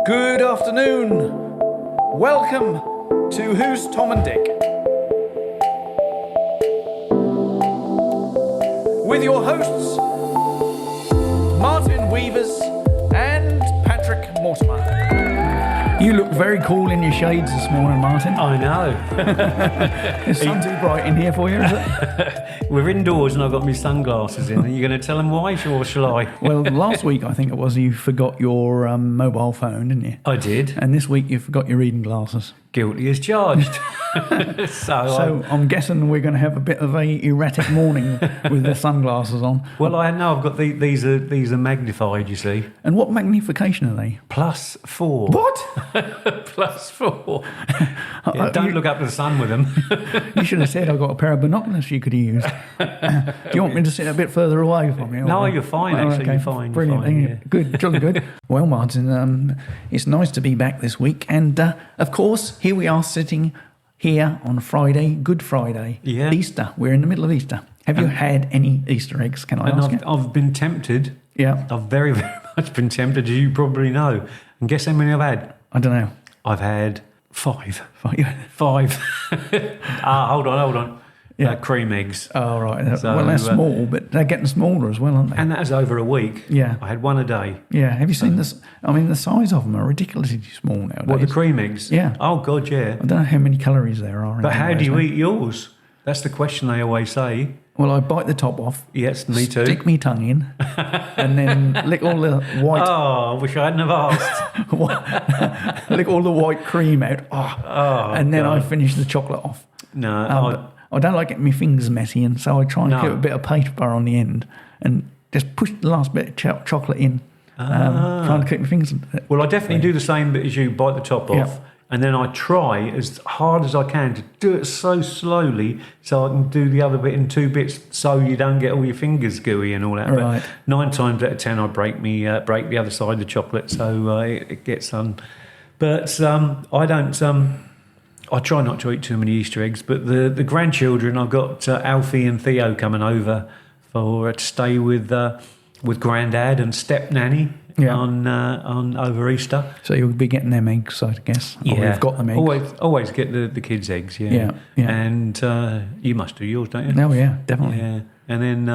Good afternoon. Welcome to Who's Tom and Dick? With your hosts, Martin Weavers and Patrick Mortimer. You look very cool in your shades this morning, Martin. I know. Is sun too bright in here for you, is it? We're indoors and I've got my sunglasses in. Are you going to tell them why, or shall I? Well, last week I think it was you forgot your mobile phone, didn't you? I did. And this week you forgot your reading glasses. Guilty as charged. So I'm guessing we're going to have a bit of a erratic morning with the sunglasses on. Well, I know I've got these are magnified, you see. And what magnification are they? +4. What? +4. Yeah, don't look up to the sun with them. You should have said I've got a pair of binoculars you could use. Do you want me to sit a bit further away from you? No, you're fine, actually. Okay. You're fine. Brilliant. You're fine, yeah. Good, jolly good. Well, Martin, it's nice to be back this week. And, of course, here we are sitting here on Friday, Good Friday, yeah. Easter. We're in the middle of Easter. Have you had any Easter eggs, can I ask you? I've been tempted. Yeah. I've very, very much been tempted, as you probably know. And guess how many I've had? I don't know. I've had 5. 5. Hold on. Yeah. Cream eggs. Oh, right. So, well, they're small, but they're getting smaller as well, aren't they? And that was over a week. Yeah. I had one a day. Yeah. Have you seen this? I mean, the size of them are ridiculously small nowadays. What, the cream eggs? Yeah. Oh, God, yeah. I don't know how many calories there are. But how do you eat yours? That's the question they always say. Well, I bite the top off. Yes, me too. Stick my tongue in, and then lick all the white. Oh, I wish I hadn't have asked. Lick all the white cream out. And then God. I finish the chocolate off. No, I don't like getting my fingers messy, and so I try and keep a bit of paper on the end and just push the last bit of chocolate in, trying to keep my fingers. Well, I definitely do the same bit as you, bite the top off. Yeah. And then I try as hard as I can to do it so slowly so I can do the other bit in 2 bits so you don't get all your fingers gooey and all that. Right. But 9 times out of 10 I break the other side of the chocolate so it gets done. But I don't... I try not to eat too many Easter eggs, but the grandchildren, I've got Alfie and Theo coming over to stay with Grandad and Step Nanny. Yeah. On over Easter. So you'll be getting them eggs, I guess. Yeah, or you've got them eggs. Always get the kids' eggs. Yeah. And you must do yours, don't you? Oh yeah, definitely. Yeah. And then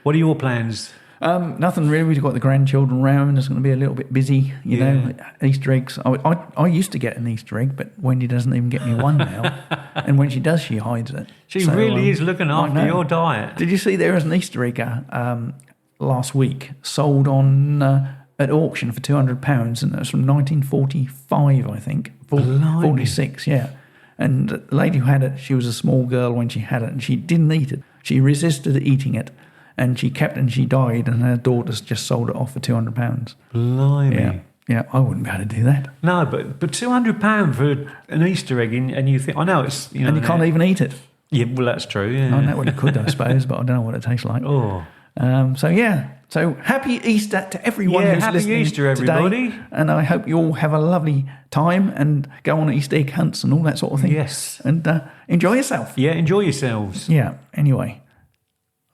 what are your plans? Nothing really. We've got the grandchildren round. It's going to be a little bit busy, you know. Easter eggs. I used to get an Easter egg, but Wendy doesn't even get me one now. And when she does, she hides it. She really is looking after your diet. Did you see there was an Easter egg last week sold on at auction for £200, and it was from 1945, I think. 46, yeah. And the lady who had it, she was a small girl when she had it, and she didn't eat it. She resisted eating it. And she kept it and she died, and her daughters just sold it off for £200. Blimey. Yeah, I wouldn't be able to do that. No, but £200 for an Easter egg, and you think, I know it's... And you can't even eat it. Yeah, well, that's true, yeah. I know what you could, I suppose, but I don't know what it tastes like. Oh. So happy Easter to everyone who's happy listening Easter, everybody. Today. And I hope you all have a lovely time and go on Easter egg hunts and all that sort of thing. Yes. And enjoy yourself. Yeah, enjoy yourselves. Yeah, anyway.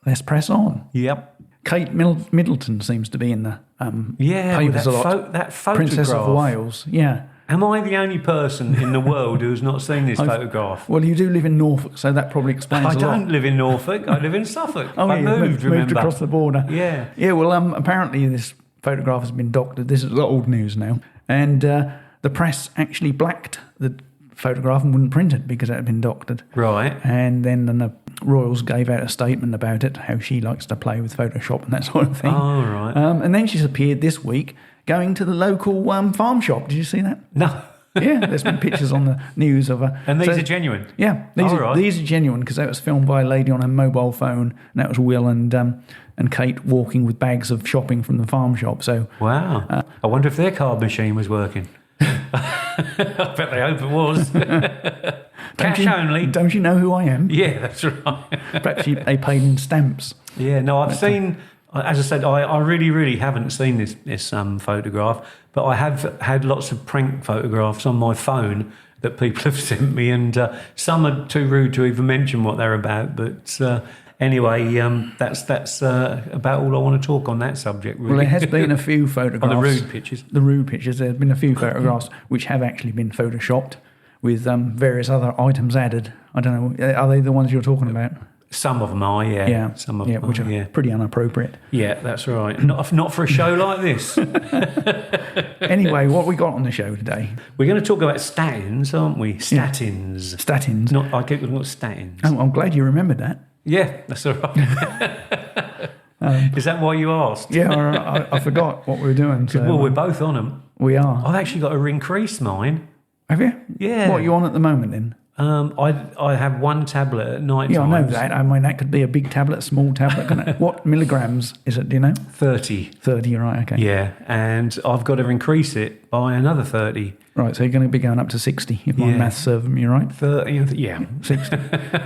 Let's press on. Yep. Kate Middleton seems to be in the papers a lot. That photograph. Princess of Wales, yeah. Am I the only person in the world who's not seen this photograph? Well, you do live in Norfolk, so that probably explains a lot. I don't live in Norfolk. I live in Suffolk. I moved across the border. Yeah. Yeah, well, apparently this photograph has been doctored. This is old news now. And the press actually blacked the photograph and wouldn't print it because it had been doctored. Right. And then the Royals gave out a statement about it, how she likes to play with Photoshop and that sort of thing. Oh, right. And then she's appeared this week going to the local farm shop. Did you see that? No. Yeah, there's been pictures on the news of her. And these are genuine? Yeah, these are genuine because that was filmed by a lady on her mobile phone, and that was Will and Kate walking with bags of shopping from the farm shop. So wow. I wonder if their card machine was working. I bet they hope it was. Cash only. Don't you know who I am? Yeah, that's right. Perhaps they paid in stamps. Yeah, no, I've seen... As I said, I really, really haven't seen this photograph, but I have had lots of prank photographs on my phone that people have sent me, and some are too rude to even mention what they're about. But anyway, that's about all I want to talk on that subject, really. Well, there has been a few photographs. On the rude pictures. The rude pictures. There's been a few photographs which have actually been photoshopped with various other items added. I don't know. Are they the ones you're talking about? Some of them are, yeah. Yeah. Some of them which are pretty inappropriate. Yeah, that's right. Not for a show like this. Anyway, what we got on the show today? We're going to talk about statins, aren't we? Statins. Yeah. Statins. I keep looking at statins. Oh, I'm glad you remembered that. Yeah, that's all right. Is that why you asked? Yeah, I forgot what we were doing. So, well, we're both on them. We are. I've actually got to increase mine. Have you? Yeah. What are you on at the moment then? I have one tablet at night. Yeah, I know that. I mean, that could be a big tablet, small tablet. What milligrams is it, do you know? 30. 30, right, okay. Yeah, and I've got to increase it by another 30. Right, so you're going to be going up to 60, if my maths serve me right. 30, yeah. 60.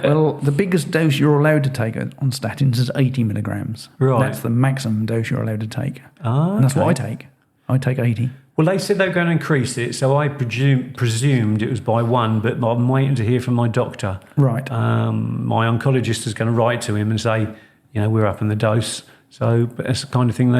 Well, the biggest dose you're allowed to take on statins is 80 milligrams. Right. That's the maximum dose you're allowed to take. Ah, and that's what I take. I take 80. Well, they said they were going to increase it, so I presumed it was by 1, but I'm waiting to hear from my doctor. Right. My oncologist is going to write to him and say, we're up in the dose. So but that's the kind of thing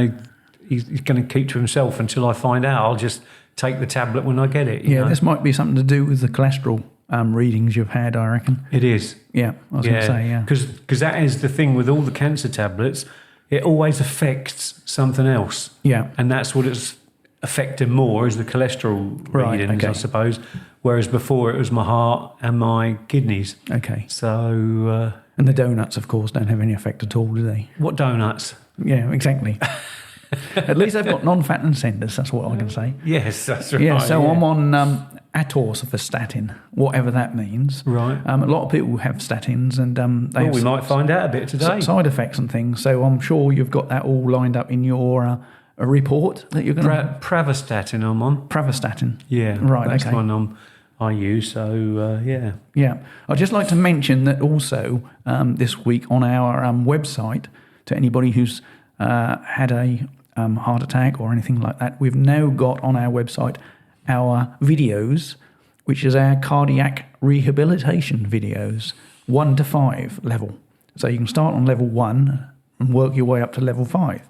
he's going to keep to himself until I find out. I'll just take the tablet when I get it. You know? This might be something to do with the cholesterol readings you've had, I reckon. It is. Yeah, I was going to say, yeah. Because that is the thing with all the cancer tablets, it always affects something else. Yeah. And that's what it's affected more is the cholesterol readings, I suppose. Whereas before it was my heart and my kidneys. Okay. So... and the donuts, of course, don't have any effect at all, do they? What donuts? Yeah, exactly. At least they've got non-fattening centres, that's what I can say. Yes, that's right. Yeah, so I'm on atorvastatin, whatever that means. Right. A lot of people have statins and they have we might find out a bit today. Side effects and things, so I'm sure you've got that all lined up in your... a report that you're going to... Pravastatin I'm on. Pravastatin. Yeah. Right, that's okay. the one I use, so yeah. Yeah. I'd just like to mention that also this week on our website, to anybody who's had a heart attack or anything like that, we've now got on our website our videos, which is our cardiac rehabilitation videos, 1 to 5 level. So you can start on level 1 and work your way up to level 5.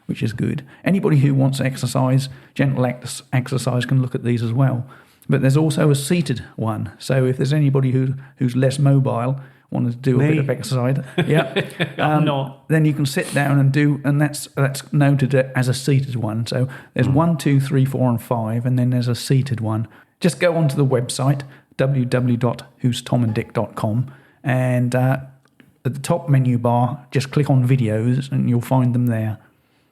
Which is good. Anybody who wants exercise, gentle exercise, can look at these as well. But there's also a seated one. So if there's anybody who's less mobile, wanted to do a bit of exercise, I'm not. Then you can sit down and do, and that's noted as a seated one. So there's 1, 2, 3, 4, and 5, and then there's a seated one. Just go onto the website www.whostomandick.com, and at the top menu bar, just click on videos, and you'll find them there.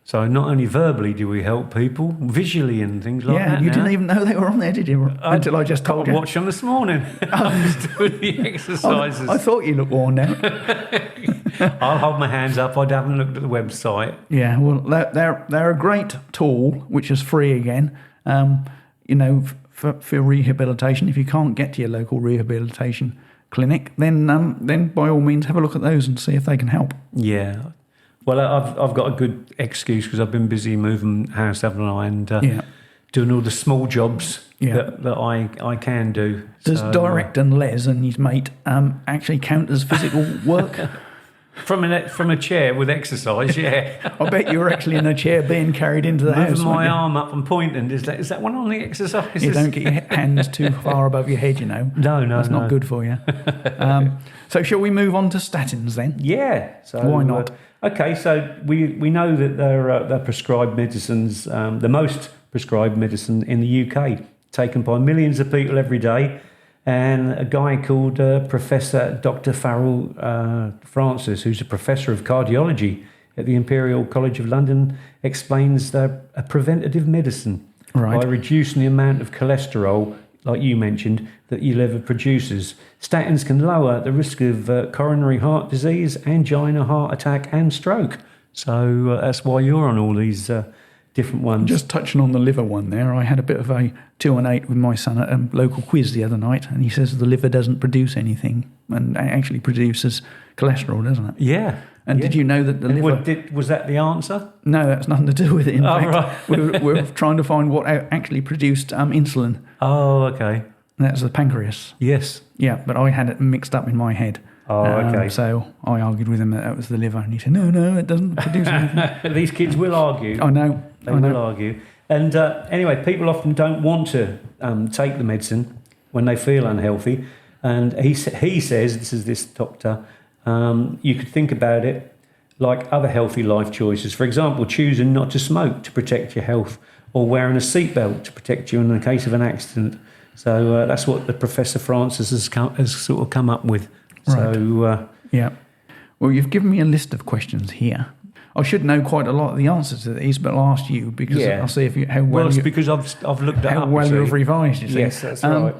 So not only verbally do we help people, visually and things like that. Yeah, you didn't even know they were on there, did you? Until I just told you. I watched them this morning. I was doing the exercises. I thought you looked worn out. I'll hold my hands up. I haven't looked at the website. Yeah, well, they're a great tool, which is free again. For rehabilitation. If you can't get to your local rehabilitation clinic, then by all means have a look at those and see if they can help. Yeah. Well, I've got a good excuse because I've been busy moving house, haven't I? And doing all the small jobs that I can do. Does Director and Les and his mate actually count as physical work? From a chair with exercise, yeah. I bet you were actually in a chair being carried into the house. Moving my arm up and pointing. Is that one on the exercises? You don't get your hands too far above your head, No, that's not good for you. So shall we move on to statins then? Yeah. So why not? Okay, so we know that they're prescribed medicines, the most prescribed medicine in the UK, taken by millions of people every day. And a guy called Professor Dr. Farrell Francis, who's a professor of cardiology at the Imperial College of London, explains they're a preventative medicine by reducing the amount of cholesterol, like you mentioned, that your liver produces. Statins can lower the risk of coronary heart disease, angina, heart attack, and stroke. So that's why you're on all these different ones. Just touching on the liver one there, I had a bit of a 2 and 8 with my son at a local quiz the other night, and he says the liver doesn't produce anything, and it actually produces cholesterol, doesn't it? Yeah. And did you know that the liver... Was that the answer? No, that's nothing to do with it. In fact, right. we're trying to find what actually produced insulin. Oh, okay. And that's the pancreas. Yes. Yeah, but I had it mixed up in my head. Oh, okay. So I argued with him that was the liver, and he said, no, it doesn't produce anything. These kids will argue. I know. They will argue. And anyway, people often don't want to take the medicine when they feel unhealthy. And he says, this is this doctor, you could think about it like other healthy life choices. For example, choosing not to smoke to protect your health, or wearing a seatbelt to protect you in the case of an accident. So that's what the Professor Francis has sort of come up with. Right. So yeah. Well, you've given me a list of questions here. I should know quite a lot of the answers to these, but I'll ask you because I'll see if it's because I've looked at how well you've revised. You see. Yes, that's right.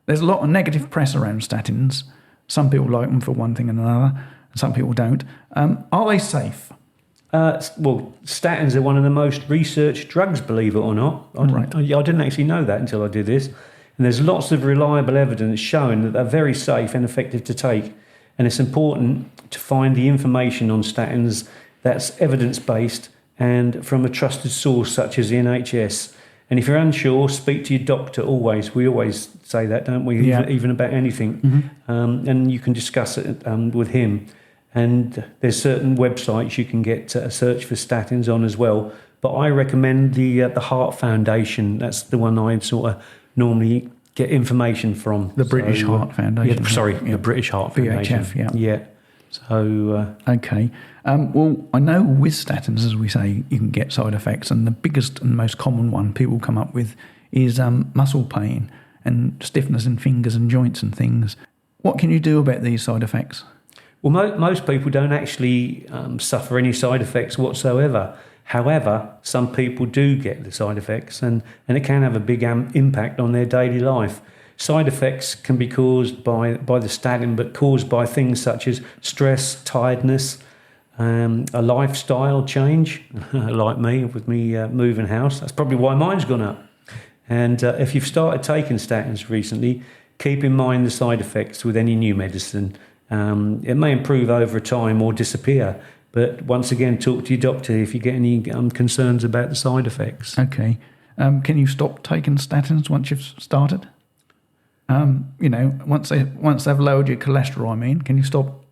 There's a lot of negative press around statins. Some people like them for one thing and another, and some people don't. Are they safe? Well, statins are one of the most researched drugs, believe it or not. I didn't actually know that until I did this. And there's lots of reliable evidence showing that they're very safe and effective to take. And it's important to find the information on statins that's evidence-based and from a trusted source such as the NHS. And if you're unsure, speak to your doctor always. We always say that, don't we? Yeah. Even about anything. Mm-hmm. And you can discuss it with him. And there's certain websites you can get a search for statins on as well. But I recommend the Heart Foundation. That's the one I sort of normally get information from. The British Heart Foundation. The British Heart Foundation. BHF, Yeah. So... okay. Well, I know with statins, as we say, you can get side effects. And the biggest and most common one people come up with is muscle pain and stiffness in fingers and joints and things. What can you do about these side effects? Well, most people don't actually suffer any side effects whatsoever. However, some people do get the side effects, and it can have a big impact on their daily life. Side effects can be caused by the statin, but caused by things such as stress, tiredness, a lifestyle change, like me, with me moving house. That's probably why mine's gone up. And if you've started taking statins recently, keep in mind the side effects with any new medicine. It may improve over time or disappear, but once again, talk to your doctor if you get any concerns about the side effects. Okay. Can you stop taking statins once you've started? Once they've lowered your cholesterol, can you stop?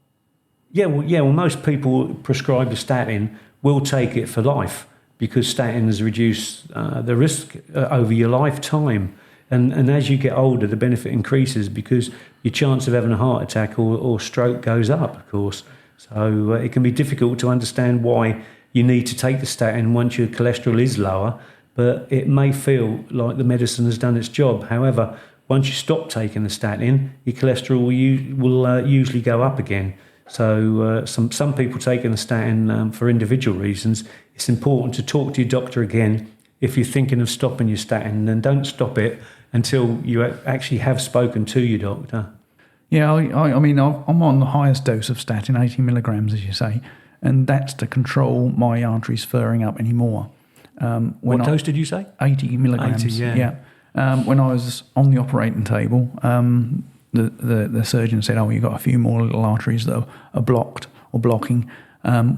Well, most people prescribed a statin will take it for life because statins reduce the risk over your lifetime. And as you get older, the benefit increases because your chance of having a heart attack or stroke goes up, of course. So it can be difficult to understand why you need to take the statin once your cholesterol is lower, but it may feel like the medicine has done its job. However, once you stop taking the statin, your cholesterol will usually go up again. So some people taking the statin for individual reasons. It's important to talk to your doctor again if you're thinking of stopping your statin, and don't stop it until you actually have spoken to your doctor. Yeah, I'm on the highest dose of statin, 80 milligrams, as you say, and that's to control my arteries furring up anymore. What dose did you say? 80 milligrams. 80, yeah. When I was on the operating table, the surgeon said, you've got a few more little arteries that are blocked or blocking.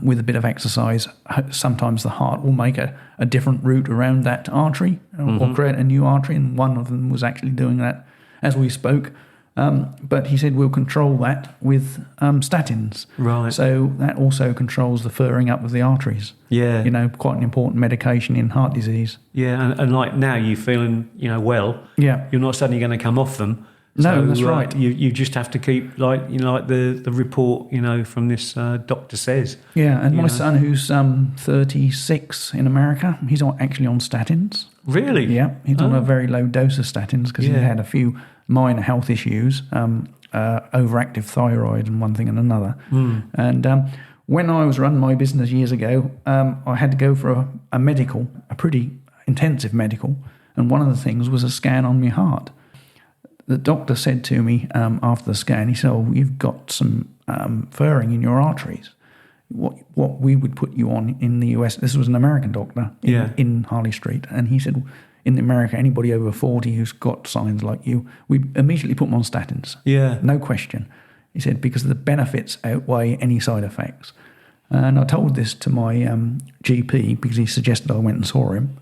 With a bit of exercise, sometimes the heart will make a different route around that artery or create a new artery, and one of them was actually doing that as we spoke. But he said we'll control that with statins. Right. So that also controls the furring up of the arteries. Yeah. Quite an important medication in heart disease. Yeah, and like now you're feeling, well. Yeah. You're not suddenly going to come off them. No, that's right. You just have to keep like the report from this doctor says. Yeah, and my son, who's 36 in America, he's actually on statins. Really? Yeah, he's on a very low dose of statins because he had a few minor health issues, overactive thyroid and one thing and another. And when I was running my business years ago, I had to go for a medical, a pretty intensive medical, and one of the things was a scan on my heart. The doctor said to me after the scan, he said, you've got some furring in your arteries. What we would put you on in the US, this was an American doctor in Harley Street, and he said, in America, anybody over 40 who's got signs like you, we immediately put them on statins. Yeah. No question. He said, because the benefits outweigh any side effects. And I told this to my GP because he suggested I went and saw him.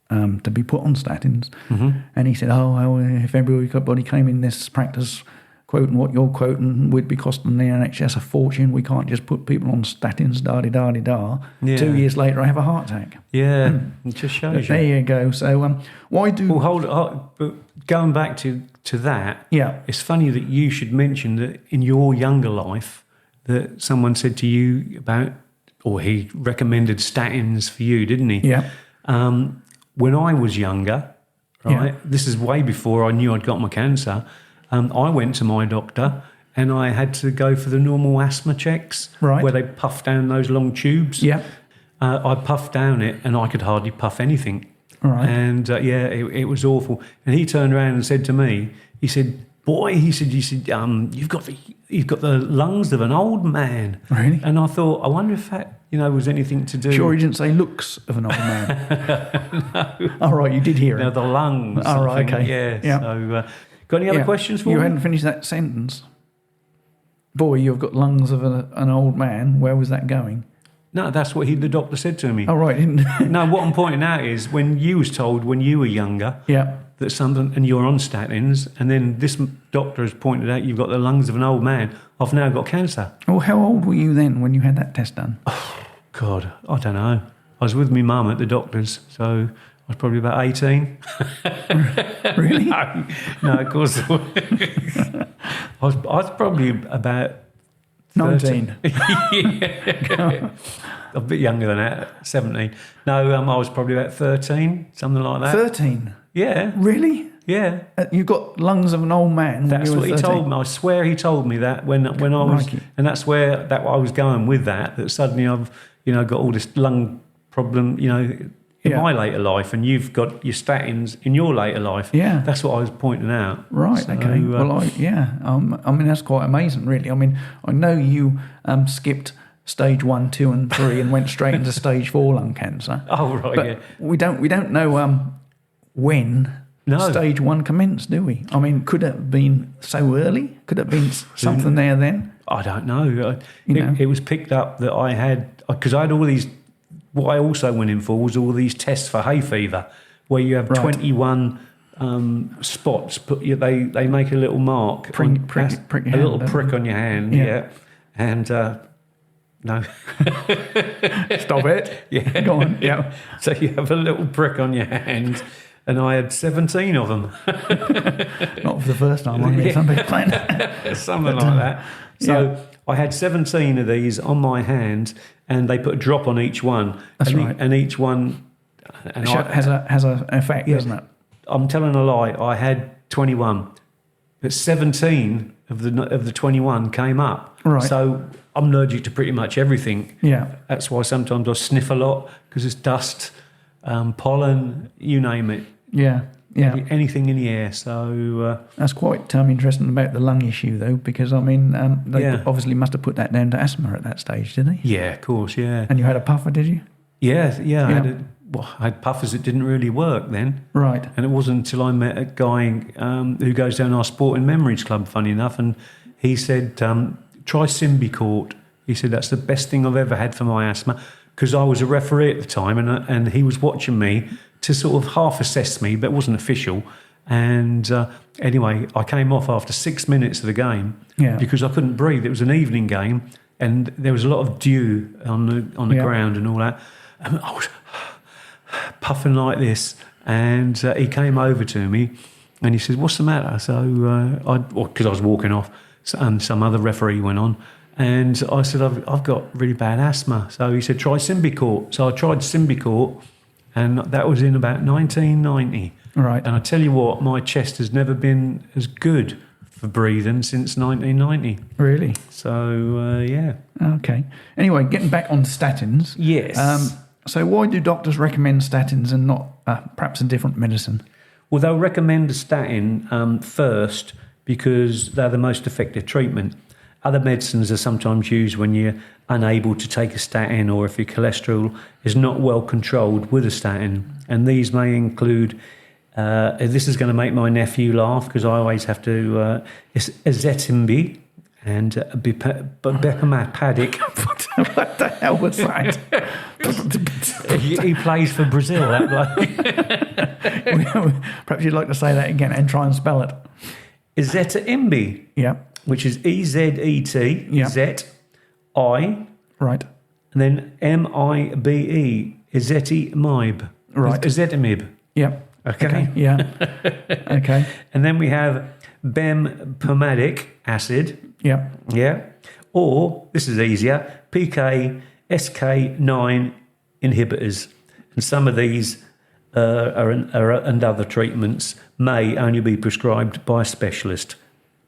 To be put on statins. And he said, if everybody came in this practice quoting what you're quoting, we'd be costing the NHS a fortune. We can't just put people on statins, da-di-da-di-da. Yeah. 2 years later, I have a heart attack. Yeah, it just shows you. There you go. So why do... Well, but going back to that, Yeah. it's funny that you should mention that in your younger life that someone said to you about, or he recommended statins for you, didn't he? Yeah. When I was younger, right, this is way before I knew I'd got my cancer, I went to my doctor and I had to go for the normal asthma checks, Right. where they puff down those long tubes. Yeah. I puffed down it and I could hardly puff anything. Right. And it was awful. And he turned around and said to me, he said, "Boy," he said, you've got the lungs of an old man." Really? And I thought, I wonder if that, was anything to do. Sure, he didn't say looks of an old man. No. All right, you did hear it. The lungs. All right, I think. okay. Yeah. So, got any other questions for you? me? You hadn't finished that sentence. Boy, you've got lungs of an old man. Where was that going? No, that's what the doctor said to me. Oh, right. No, what I'm pointing out is when you was told when you were younger Yeah. that something, and you're on statins, and then this doctor has pointed out you've got the lungs of an old man, I've now got cancer. Well, how old were you then when you had that test done? God, I don't know. I was with my mum at the doctor's, so I was probably about 18. Really? No, of course. I was probably about 19. Yeah. A bit younger than that, 17. No, I was probably about 13, something like that. 13? Yeah, Really? yeah. You got lungs of an old man. That's when you what were he 13? told me. I swear he told me that when I was, Crikey. and that's where I was going with that. That suddenly I've got all this lung problem, in Yeah. my later life, and you've got your statins in your later life. Yeah. That's what I was pointing out. Right, So, okay. Well, I mean, that's quite amazing, really. I mean, I know you skipped stage 1, 2, and 3 and went straight into stage 4 lung cancer. oh right, But yeah. we don't know when stage 1 commenced, do we? I mean, could it have been so early? Could it have been something there then? I don't know. It was picked up that I had, because I had all these. What I also went in for was all these tests for hay fever, where you have 21 spots. But they make a little mark, Prick your a hand, little don't prick they? on your hand, Yeah. and no, Stop it. yeah, Go on. Yeah. So you have a little prick on your hand, and I had 17 of them, Not for the first time. I hear some people saying that. something like that. So I had 17 of these on my hand, and they put a drop on each one. That's and right. And each one Has an effect, doesn't it? I'm telling a lie. I had 21, but 17 of the 21 came up. Right. So I'm allergic to pretty much everything. Yeah. That's why sometimes I sniff a lot because it's dust, pollen, you name it. Yeah. Yeah. Anything in the air. So That's quite interesting about the lung issue, though, because, I mean, they obviously must have put that down to asthma at that stage, did they? yeah, of course, yeah, And you had a puffer, did you? yeah. I had puffers that didn't really work then. Right. And it wasn't until I met a guy who goes down our Sporting Memories Club, funny enough, and he said, try Symbicort. He said, that's the best thing I've ever had for my asthma, because I was a referee at the time, and he was watching me to sort of half assess me, but it wasn't official. And anyway, I came off after 6 minutes of the game because I couldn't breathe. It was an evening game, and there was a lot of dew on the ground and all that. And I was puffing like this, and he came over to me and he said, "What's the matter?" So because I was walking off, and some other referee went on, and I said, I've got really bad asthma. So he said, try Symbicort. So I tried Symbicort, and that was in about 1990. Right. And I tell you what, my chest has never been as good for breathing since 1990. Really? So yeah. Okay. Anyway, getting back on statins. Yes. So why do doctors recommend statins and not perhaps a different medicine? Well, they'll recommend a statin first because they're the most effective treatment. Other medicines are sometimes used when you're unable to take a statin or if your cholesterol is not well controlled with a statin. And these may include, this is going to make my nephew laugh because I always have to, it's ezetimibe and becamapadic. What the hell was that? He plays for Brazil, that bloke. Perhaps you'd like to say that again and try and spell it. ezetimibe, Yeah. which is E-Z-E-T, Yeah. Z-I, Right. and then M-I-B-E, ezetimibe. Right. Ezetimibe. Yeah. Okay. Yeah. Okay. And then we have bempedoic acid. Yeah. Yeah. Or, this is easier, PKSK9 inhibitors. And some of these and other treatments may only be prescribed by a specialist.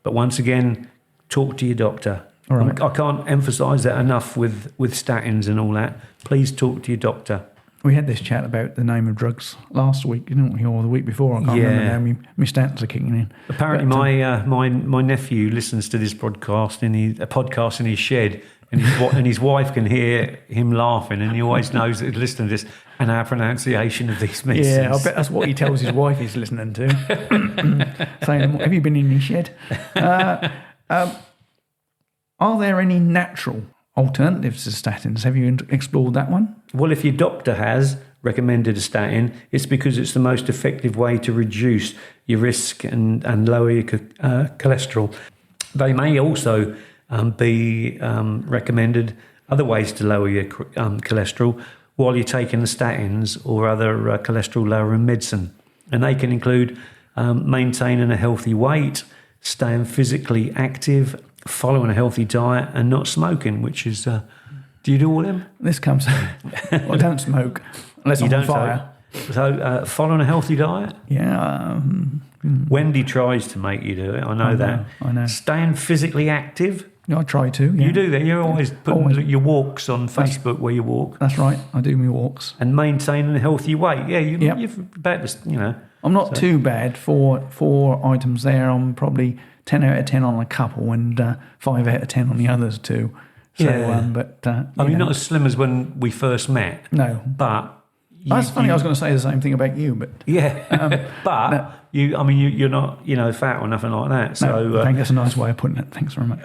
But once again, talk to your doctor. All right. I can't emphasise that enough with statins and all that. Please talk to your doctor. We had this chat about the name of drugs last week, didn't we, or the week before? I can't remember now. My statins are kicking in. Apparently, my nephew listens to this podcast in his shed, and his wife can hear him laughing, and he always knows that he's listening to this and our pronunciation of these medicines. Yeah, I bet that's what he tells his wife he's listening to. Saying, have you been in his shed? Are there any natural alternatives to statins? Have you explored that one? Well, if your doctor has recommended a statin, it's because it's the most effective way to reduce your risk and lower your cholesterol. They may also be recommended other ways to lower your cholesterol while you're taking the statins or other cholesterol-lowering medicine. And they can include maintaining a healthy weight, staying physically active, following a healthy diet, and not smoking, which is... do you do all them? This comes... I don't smoke unless I'm on fire. So following a healthy diet? Yeah. Wendy tries to make you do it. I know that. I know. Staying physically active? I try to, yeah. You do that. You're always putting your walks on Facebook where you walk. That's right. I do my walks. And maintaining a healthy weight. Yeah, you've about this, I'm not too bad for 4 items there. I'm probably 10 out of 10 on a couple and 5 out of 10 on the others too. So, yeah. I mean, not as slim as when we first met. No. But... That's funny. I was going to say the same thing about you, but... Yeah. But... No. You're not, fat or nothing like that. So no, I think that's a nice way of putting it. Thanks very much.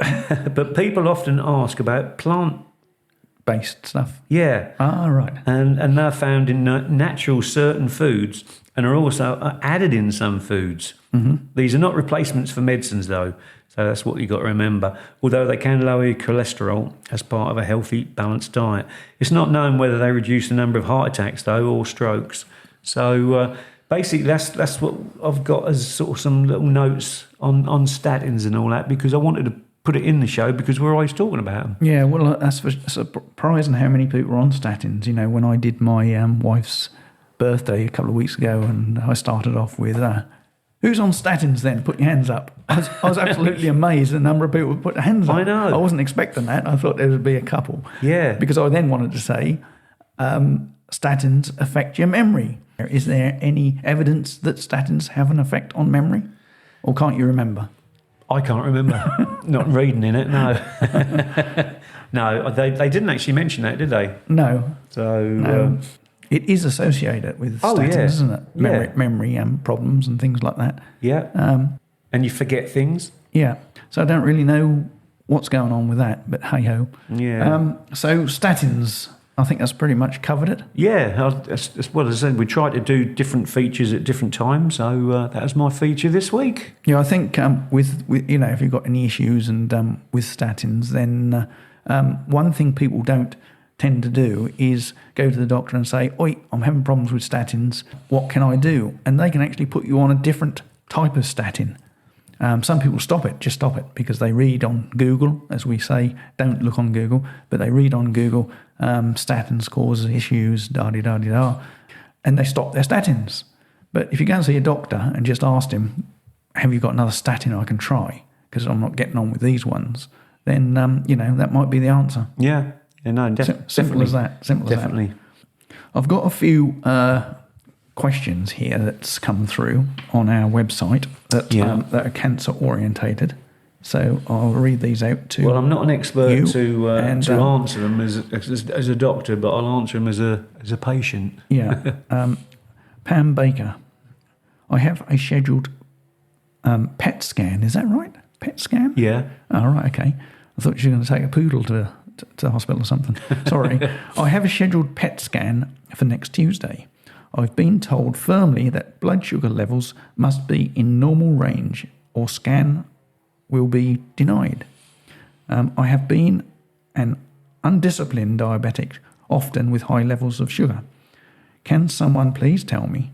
But people often ask about plant-based stuff. Yeah. Right. And they're found in natural certain foods and are also added in some foods. Mm-hmm. These are not replacements for medicines, though. So that's what you've got to remember. Although they can lower your cholesterol as part of a healthy, balanced diet. It's not known whether they reduce the number of heart attacks, though, or strokes. So... basically, that's what I've got as sort of some little notes on statins and all that, because I wanted to put it in the show because we're always talking about them. Yeah, well, that's surprising how many people are on statins. When I did my wife's birthday a couple of weeks ago, and I started off with, who's on statins then? Put your hands up. I was absolutely amazed at the number of people who put their hands up. I know. I wasn't expecting that. I thought there would be a couple. Yeah. Because I then wanted to say, statins affect your memory. Is there any evidence that statins have an effect on memory? Or can't you remember? I can't remember. Not reading in it, no. No, they didn't actually mention that, did they? No. So... it is associated with statins, isn't it? Memory problems and things like that. Yeah. And you forget things. Yeah. So I don't really know what's going on with that, but hey-ho. Yeah. So statins... I think that's pretty much covered it. Yeah, as well as I said, we try to do different features at different times. So that was my feature this week. Yeah, I think with if you've got any issues and with statins, then one thing people don't tend to do is go to the doctor and say, "Oi, I'm having problems with statins. What can I do?" And they can actually put you on a different type of statin. Some people stop it because they read on Google, as we say, don't look on Google, but they read on Google, statins cause issues, da-di-da-di-da, and they stop their statins. But if you go and see a doctor and just ask him, have you got another statin I can try, because I'm not getting on with these ones, then, that might be the answer. Yeah, no, Simple as that. Definitely. I've got a few questions here that's come through on our website that are cancer orientated. So I'll read these out to you. Well, I'm not an expert to answer them as a doctor, but I'll answer them as a patient. Yeah. Pam Baker, I have a scheduled PET scan. Is that right? PET scan? Yeah. Oh, right, okay. I thought you were going to take a poodle to the hospital or something. Sorry. I have a scheduled PET scan for next Tuesday. I've been told firmly that blood sugar levels must be in normal range or scan will be denied. I have been an undisciplined diabetic, often with high levels of sugar. Can someone please tell me,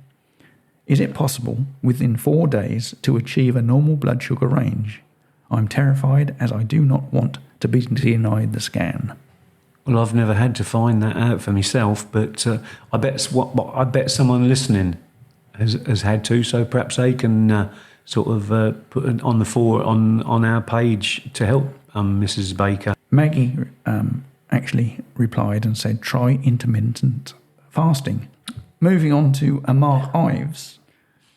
is it possible within 4 days to achieve a normal blood sugar range? I'm terrified as I do not want to be denied the scan. Well, I've never had to find that out for myself, but I bet someone listening has had to, so perhaps they can sort of put it on on our page to help Mrs. Baker. Maggie actually replied and said, try intermittent fasting. Moving on to Mark Ives.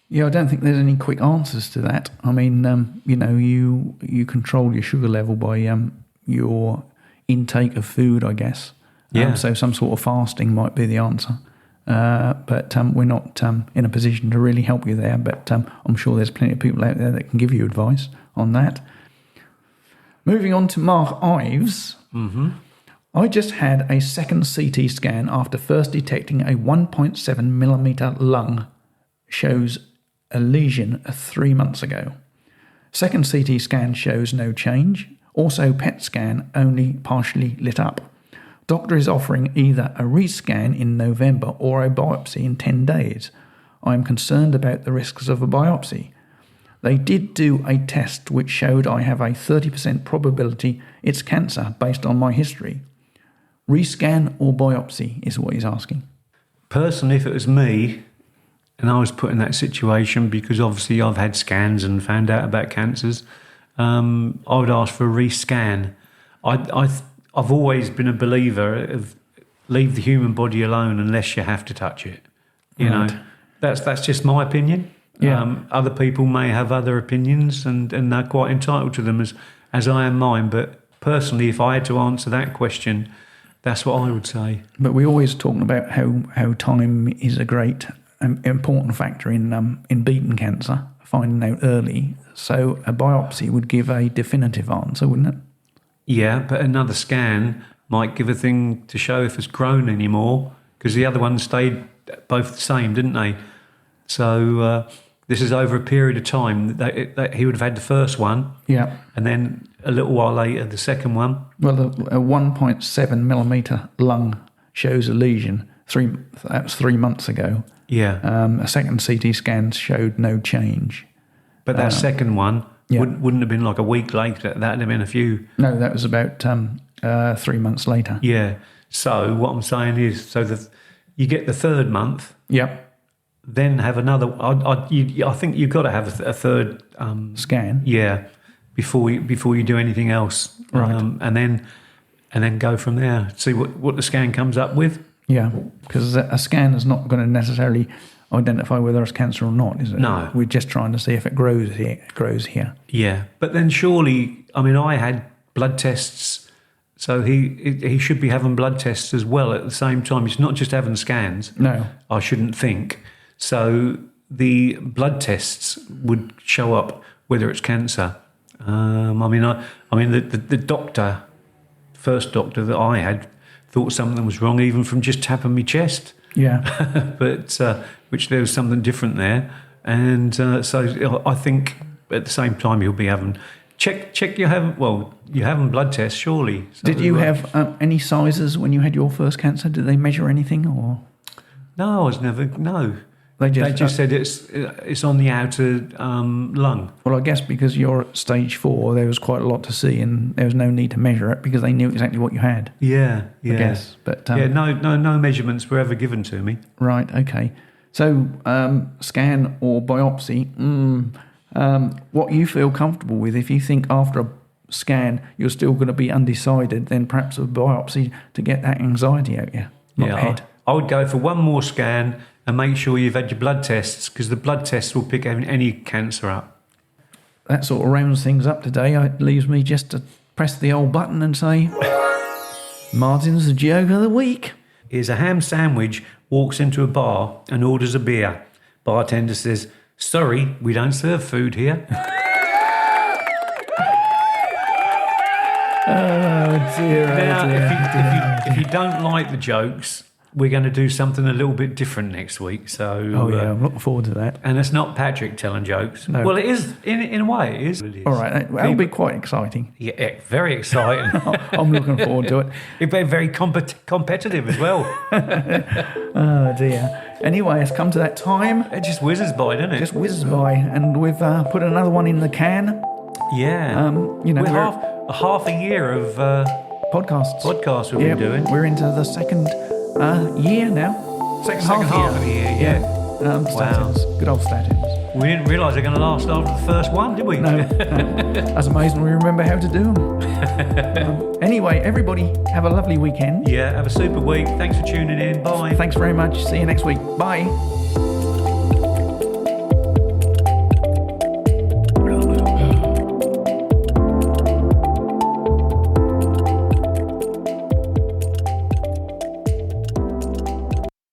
Yeah, I don't think there's any quick answers to that. I mean, you control your sugar level by your intake of food, I guess. Yeah. So some sort of fasting might be the answer. But we're not in a position to really help you there. But I'm sure there's plenty of people out there that can give you advice on that. Moving on to Mark Ives. Mm-hmm. I just had a second CT scan after first detecting a 1.7 millimetre lung. Shows a lesion 3 months ago. Second CT scan shows no change. Also PET scan only partially lit up. Doctor is offering either a rescan in November or a biopsy in 10 days. I am concerned about the risks of a biopsy. They did do a test which showed I have a 30% probability it's cancer based on my history. Rescan or biopsy is what he's asking. Personally, if it was me and I was put in that situation, because obviously I've had scans and found out about cancers, I would ask for a rescan. I've always been a believer of leave the human body alone unless you have to touch it. You know, that's just my opinion. Yeah. Other people may have other opinions, and they're quite entitled to them as I am mine. But personally, if I had to answer that question, that's what I would say. But we're always talking about how time is a great important factor in beating cancer, finding out early. So a biopsy would give a definitive answer, wouldn't it? Yeah, but another scan might give a thing to show if it's grown anymore, because the other ones stayed both the same, didn't they? So this is over a period of time that he would have had the first one, yeah, and then a little while later the second one. Well, a 1.7 millimetre lung shows a lesion. That was 3 months ago. Yeah. A second CT scan showed no change. But that second one yeah. wouldn't have been like a week later. That would have been a few. No, that was about 3 months later. Yeah. So what I'm saying is, you get the third month. Yep. Then have another. I think you've got to have a third scan. Yeah. Before you do anything else. Right. And then go from there. See what the scan comes up with. Yeah, because a scan is not going to necessarily identify whether it's cancer or not, is it? No. We're just trying to see if it grows here. Yeah, but then surely, I mean, I had blood tests, so he should be having blood tests as well at the same time. He's not just having scans. No. I shouldn't think. So the blood tests would show up whether it's cancer. The doctor, first doctor that I had, thought something was wrong even from just tapping my chest. Yeah. But which there was something different there. And so I think at the same time you'll be having... Check you're having blood tests, surely. So, did you have any sizes when you had your first cancer? Did they measure anything or...? No, I was never... No. They just said it's on the outer lung. Well, I guess because you're at stage 4, there was quite a lot to see, and there was no need to measure it because they knew exactly what you had. Yeah. I guess, but no measurements were ever given to me. Right. Okay. So scan or biopsy. What you feel comfortable with. If you think after a scan you're still going to be undecided, then perhaps a biopsy to get that anxiety out of your head. I would go for one more scan and make sure you've had your blood tests, because the blood tests will pick any cancer up. That sort of rounds things up today. It leaves me just to press the old button and say, Martin's joke of the week. Here's a ham sandwich, walks into a bar and orders a beer. Bartender says, "Sorry, we don't serve food here." Oh dear, Now, if you don't like the jokes, we're going to do something a little bit different next week. So, I'm looking forward to that. and it's not Patrick telling jokes. No. Well, it is in a way. It is. All right, that'll be quite exciting. Yeah, very exciting. I'm looking forward to it. It'd be very competitive as well. Oh dear. Anyway, it's come to that time. It just whizzes by, doesn't it? Just whizzes by, and we've put another one in the can. Yeah. We're half a year of podcasts we've been doing. We're into the second year now. Second half of the year, yeah. Statins. Good old statins. We didn't realise they're going to last after the first one, did we? No. That's amazing. We remember how to do them. Anyway, everybody have a lovely weekend. Yeah, have a super week. Thanks for tuning in. Bye. Thanks very much. See you next week. Bye.